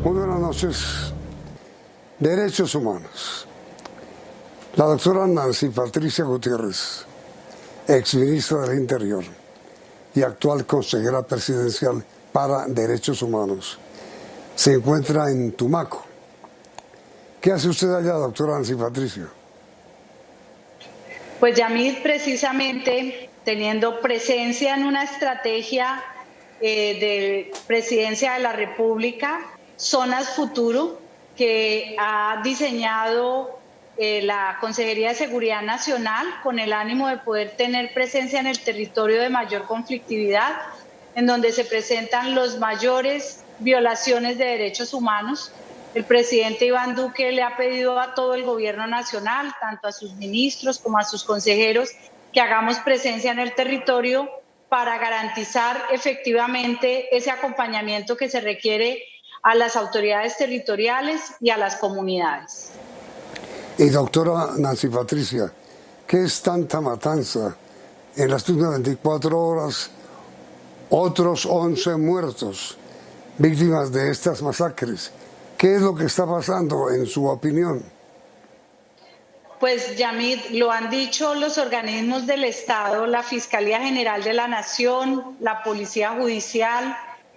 Muy buenas noches. Derechos humanos. La doctora Nancy Patricia Gutiérrez, exministra del Interior y actual consejera presidencial para Derechos Humanos, se encuentra en Tumaco. ¿Qué hace usted allá, doctora Nancy Patricia? Pues Yamid, precisamente teniendo presencia en una estrategia de Presidencia de la República, Zonas Futuro, que ha diseñado la Consejería de Seguridad Nacional con el ánimo de poder tener presencia en el territorio de mayor conflictividad, en donde se presentan las mayores violaciones de derechos humanos. El presidente Iván Duque le ha pedido a todo el gobierno nacional, tanto a sus ministros como a sus consejeros, que hagamos presencia en el territorio para garantizar efectivamente ese acompañamiento que se requiere a las autoridades territoriales y a las comunidades. Y doctora Nancy Patricia, ¿qué es tanta matanza? En las últimas 24 horas, otros 11 muertos, víctimas de estas masacres. ¿Qué es lo que está pasando, en su opinión? Pues, Yamid, lo han dicho los organismos del Estado, la Fiscalía General de la Nación, la Policía Judicial,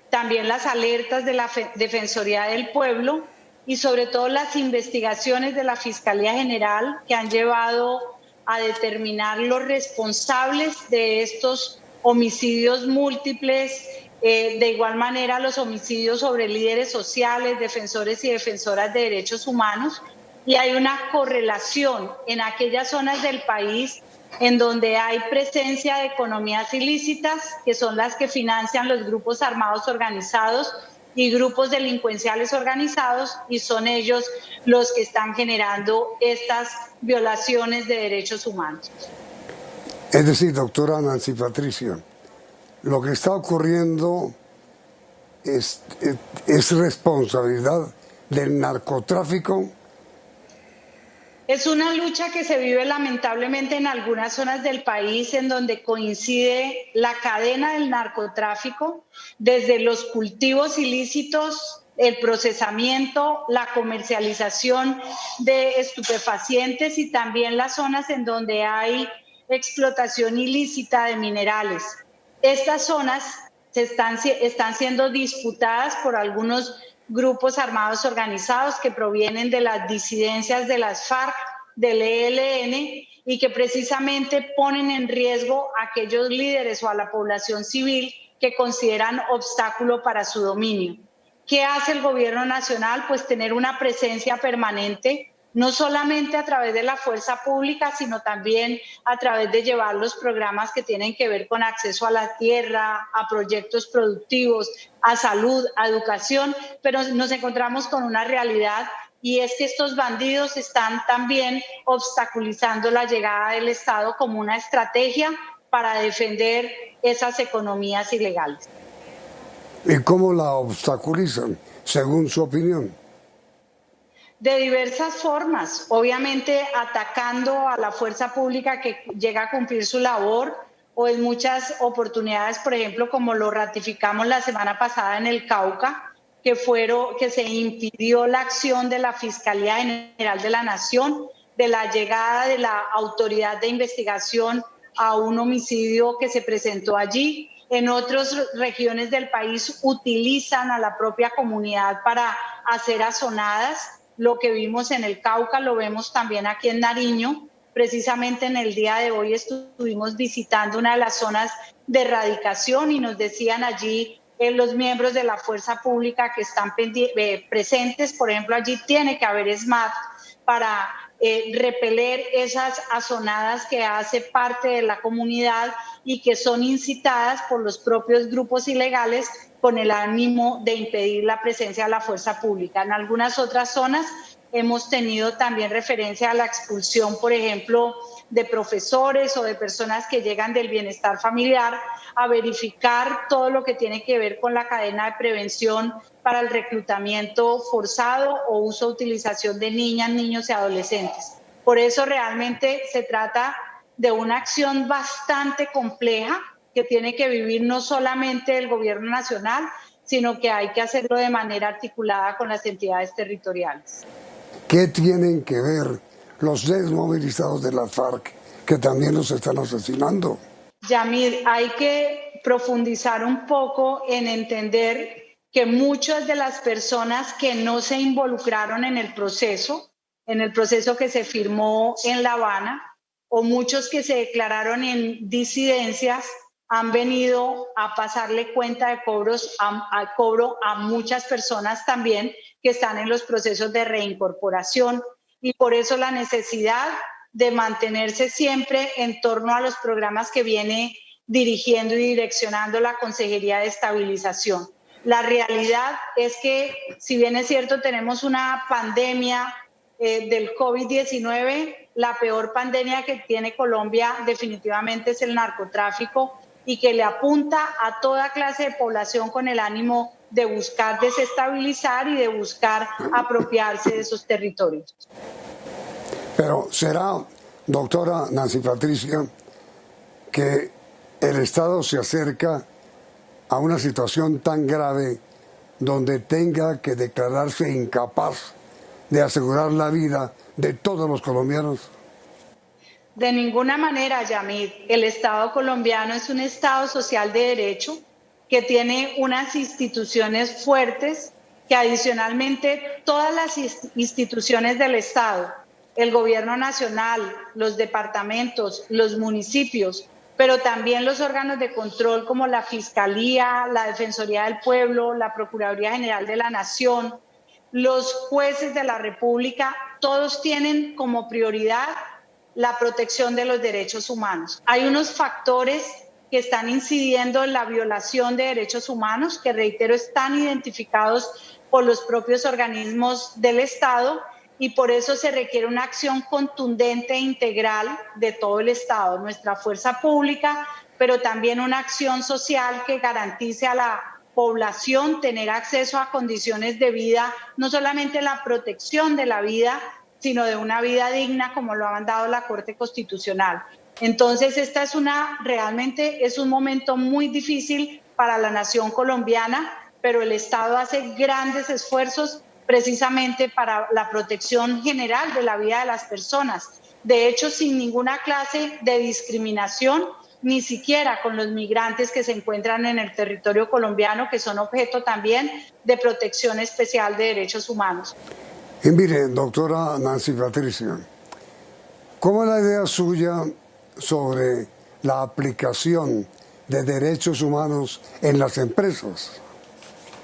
también las alertas de la Defensoría del Pueblo y sobre todo las investigaciones de la Fiscalía General que han llevado a determinar los responsables de estos homicidios múltiples, de igual manera los homicidios sobre líderes sociales, defensores y defensoras de derechos humanos. Y hay una correlación en aquellas zonas del país en donde hay presencia de economías ilícitas, que son las que financian los grupos armados organizados y grupos delincuenciales organizados, y son ellos los que están generando estas violaciones de derechos humanos. Es decir, doctora Nancy Patricia, lo que está ocurriendo es responsabilidad del narcotráfico. Es una lucha que se vive lamentablemente en algunas zonas del país en donde coincide la cadena del narcotráfico, desde los cultivos ilícitos, el procesamiento, la comercialización de estupefacientes y también las zonas en donde hay explotación ilícita de minerales. Estas zonas están siendo disputadas por algunos grupos armados organizados que provienen de las disidencias de las FARC, del ELN, y que precisamente ponen en riesgo a aquellos líderes o a la población civil que consideran obstáculo para su dominio. ¿Qué hace el gobierno nacional? Pues tener una presencia permanente, no solamente a través de la fuerza pública, sino también a través de llevar los programas que tienen que ver con acceso a la tierra, a proyectos productivos, a salud, a educación, pero nos encontramos con una realidad, y es que estos bandidos están también obstaculizando la llegada del Estado como una estrategia para defender esas economías ilegales. ¿Y cómo la obstaculizan, según su opinión? De diversas formas, obviamente atacando a la fuerza pública que llega a cumplir su labor, o en muchas oportunidades, por ejemplo, como lo ratificamos la semana pasada en el Cauca, que se impidió la acción de la Fiscalía General de la Nación, de la llegada de la autoridad de investigación a un homicidio que se presentó allí. En otras regiones del país utilizan a la propia comunidad para hacer azonadas. Lo que vimos en el Cauca lo vemos también aquí en Nariño. Precisamente en el día de hoy estuvimos visitando una de las zonas de erradicación y nos decían allí los miembros de la fuerza pública que están presentes, por ejemplo, allí tiene que haber SMAT para repeler esas azonadas que hace parte de la comunidad y que son incitadas por los propios grupos ilegales con el ánimo de impedir la presencia de la fuerza pública. En algunas otras zonas hemos tenido también referencia a la expulsión, por ejemplo, de profesores o de personas que llegan del bienestar familiar a verificar todo lo que tiene que ver con la cadena de prevención para el reclutamiento forzado o uso o utilización de niñas, niños y adolescentes. Por eso realmente se trata de una acción bastante compleja que tiene que vivir no solamente el gobierno nacional, sino que hay que hacerlo de manera articulada con las entidades territoriales. ¿Qué tienen que ver los desmovilizados de las FARC que también los están asesinando? Yamir, hay que profundizar un poco en entender que muchas de las personas que no se involucraron en el proceso que se firmó en La Habana, o muchos que se declararon en disidencias, han venido a pasarle cuenta de cobro a muchas personas también que están en los procesos de reincorporación, y por eso la necesidad de mantenerse siempre en torno a los programas que viene dirigiendo y direccionando la Consejería de Estabilización. La realidad es que, si bien es cierto, tenemos una pandemia del COVID-19, la peor pandemia que tiene Colombia definitivamente es el narcotráfico, y que le apunta a toda clase de población con el ánimo de buscar desestabilizar y de buscar apropiarse de esos territorios. Pero será, doctora Nancy Patricia, que el Estado se acerca a una situación tan grave donde tenga que declararse incapaz de asegurar la vida de todos los colombianos. De ninguna manera, Yamid. El Estado colombiano es un Estado social de derecho que tiene unas instituciones fuertes, que adicionalmente todas las instituciones del Estado, el Gobierno Nacional, los departamentos, los municipios, pero también los órganos de control como la Fiscalía, la Defensoría del Pueblo, la Procuraduría General de la Nación, los jueces de la República, todos tienen como prioridad la protección de los derechos humanos. Hay unos factores que están incidiendo en la violación de derechos humanos, que, reitero, están identificados por los propios organismos del Estado, y por eso se requiere una acción contundente e integral de todo el Estado, nuestra fuerza pública, pero también una acción social que garantice a la población tener acceso a condiciones de vida, no solamente la protección de la vida, sino de una vida digna, como lo ha mandado la Corte Constitucional. Entonces, realmente es un momento muy difícil para la nación colombiana, pero el Estado hace grandes esfuerzos precisamente para la protección general de la vida de las personas. De hecho, sin ninguna clase de discriminación, ni siquiera con los migrantes que se encuentran en el territorio colombiano, que son objeto también de protección especial de derechos humanos. Y mire, doctora Nancy Patricia, ¿cómo es la idea suya sobre la aplicación de derechos humanos en las empresas?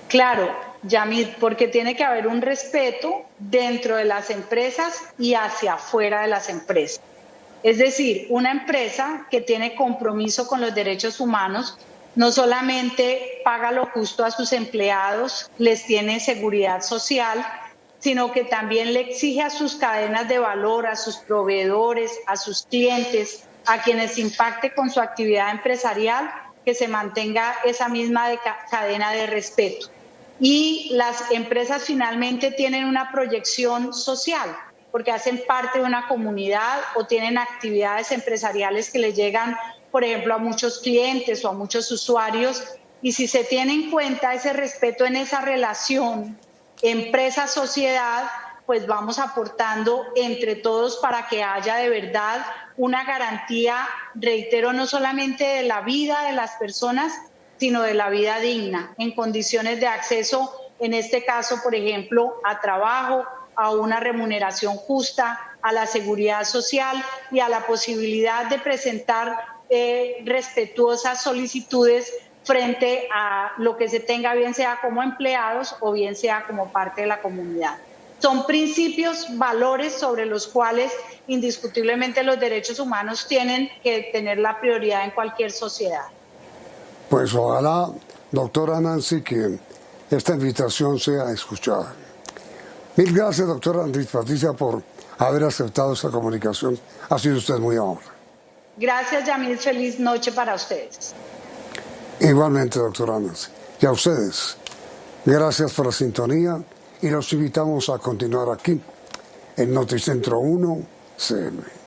Claro, Yamid, porque tiene que haber un respeto dentro de las empresas y hacia afuera de las empresas. Es decir, una empresa que tiene compromiso con los derechos humanos no solamente paga lo justo a sus empleados, les tiene seguridad social, sino que también le exige a sus cadenas de valor, a sus proveedores, a sus clientes, a quienes impacte con su actividad empresarial, que se mantenga esa misma cadena de respeto. Y las empresas finalmente tienen una proyección social, porque hacen parte de una comunidad o tienen actividades empresariales que les llegan, por ejemplo, a muchos clientes o a muchos usuarios. Y si se tiene en cuenta ese respeto en esa relación empresa-sociedad, pues vamos aportando entre todos para que haya de verdad una garantía, reitero, no solamente de la vida de las personas, sino de la vida digna, en condiciones de acceso, en este caso, por ejemplo, a trabajo, a una remuneración justa, a la seguridad social y a la posibilidad de presentar respetuosas solicitudes frente a lo que se tenga, bien sea como empleados o bien sea como parte de la comunidad. Son principios, valores sobre los cuales indiscutiblemente los derechos humanos tienen que tener la prioridad en cualquier sociedad. Pues ojalá, doctora Nancy, que esta invitación sea escuchada. Mil gracias, doctora Nancy Patricia, por haber aceptado esta comunicación. Ha sido usted muy amable. Gracias, Yamil. Feliz noche para ustedes. Igualmente, doctora Nancy. Y a ustedes, gracias por la sintonía y los invitamos a continuar aquí en Noticentro 1 CM.